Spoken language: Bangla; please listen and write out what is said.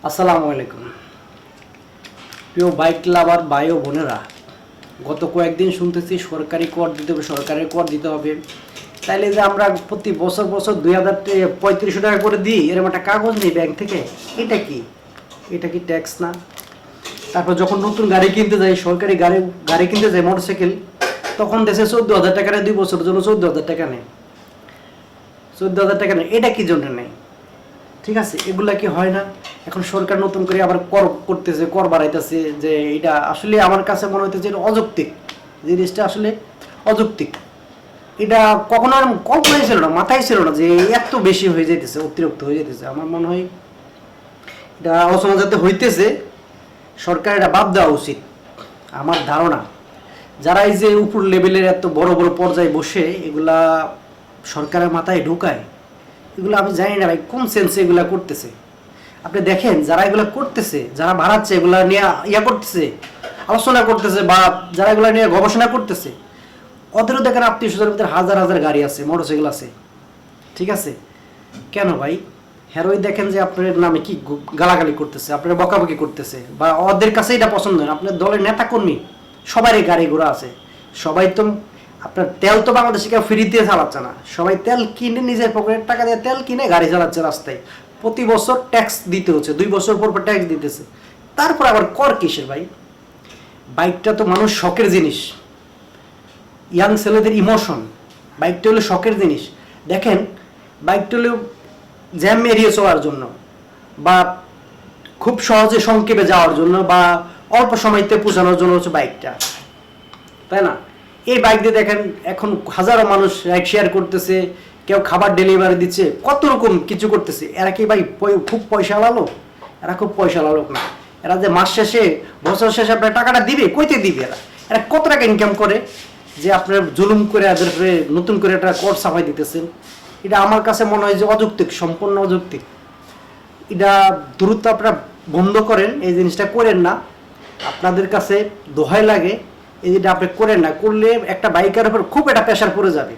আসসালামু আলাইকুম প্রিয় বাইক লাভার ভাই ও বোনেরা। গত কয়েকদিন শুনতেছি সরকারি কর দিতে হবে, সরকারের কর দিতে হবে। তাইলে যে আমরা প্রতি বছর বছর 2035 টাকা করে দিই, এরকম একটা কাগজ নেই ব্যাংক থেকে। এটা কি এটা কি ট্যাক্স না? তারপর যখন নতুন গাড়ি কিনতে যাই, সরকারি গাড়ি গাড়ি কিনতে যাই মোটরসাইকেল, তখন দেশে 14,000 টাকা নেয়, 2 বছরের জন্য 14,000 টাকা নেয়। 14,000 টাকা নেয়, এটা কি জন্য নেয়? ঠিক আছে, এগুলা কি হয় না? এখন সরকার নতুন করে আবার কর করতেছে, কর বাড়াইতেছে। যে এটা আসলে আমার কাছে মনে হইতেছে এটা অযৌক্তিক, জিনিসটা আসলে অযৌক্তিক। এটা কখনো আর কল্পনাই ছিল না, মাথায় ছিল না যে এত বেশি হয়ে যাইতেছে, অতিরিক্ত হয়ে যাইতেছে। আমার মনে হয় এটা আলোচনা যাতে হইতেছে, সরকার এটা বাদ দেওয়া উচিত আমার ধারণা। যারা এই যে উপর লেভেলের এত বড় বড় পর্যায়ে বসে এগুলা সরকারের মাথায় ঢুকায়, এগুলো আমি জানি না ভাই কোন সেন্সে এগুলা করতেছে। আপনি দেখেন যারা এগুলা করতেছে, যারা বাড়াচ্ছে, এগুলা নিয়ে করতেছে, আলোচনা করতেছে, বা যারা এগুলা নিয়ে গবেষণা করতেছে, ওদেরও দেখেন আত্মীয় স্বজনের ভিতরে হাজার হাজার গাড়ি আছে, মোটরসাইকেল আছে। ঠিক আছে, কেন ভাই? হেরোই দেখেন যে আপনার নামে কি গালাগালি করতেছে, আপনার বকাবকি করতেছে, বা ওদের কাছে এটা পছন্দ হয় না। আপনার দলের নেতা কর্মী সবারই গাড়ি ঘোড়া আছে, সবাই তো আপনার তেল তো বাংলাদেশে কেউ ফ্রি দিয়ে চালাচ্ছে না, সবাই তেল কিনে নিজের পকেটের টাকা দিয়ে তেল কিনে গাড়ি চালাচ্ছে রাস্তায়। প্রতি বছর ট্যাক্স দিতে হচ্ছে, 2 বছর পর পর ট্যাক্স দিতেছে। তারপর আবার কর কিসের ভাই? বাইকটা তো মানুষ শখের জিনিস, ইয়াং ছেলেদের ইমোশন। বাইকটা হলো শখের জিনিস। দেখেন, বাইকটা হলো জ্যাম এড়িয়ে চলার জন্য, বা খুব সহজে সংক্ষেপে যাওয়ার জন্য, বা অল্প সময়তে পৌঁছানোর জন্য হচ্ছে বাইকটা, তাই না? এই বাইক দিয়ে দেখেন এখন হাজারো মানুষ রাইড শেয়ার করতেছে, কেউ খাবার ডেলিভারি দিচ্ছে, কত রকম কিছু করতেছে। এরা কি ভাই খুব পয়সা লোক? এরা খুব পয়সা লোক না। এরা যে মাস শেষে, বছর শেষে আপনার টাকাটা দিবে, কইতে দিবে? এরা এরা কত টাকা ইনকাম করে যে আপনার জুলুম করে এদের নতুন করে একটা কর সাফাই দিতেছেন? এটা আমার কাছে মনে হয় যে অযৌক্তিক, সম্পূর্ণ অযৌক্তিক। এটা দ্রুত আপনারা বন্ধ করেন, এই জিনিসটা করেন না। আপনাদের কাছে দোহাই লাগে, এই যেটা আপনি করেন না, করলে একটা বাইকের উপর খুব একটা প্রেশার পড়ে যাবে।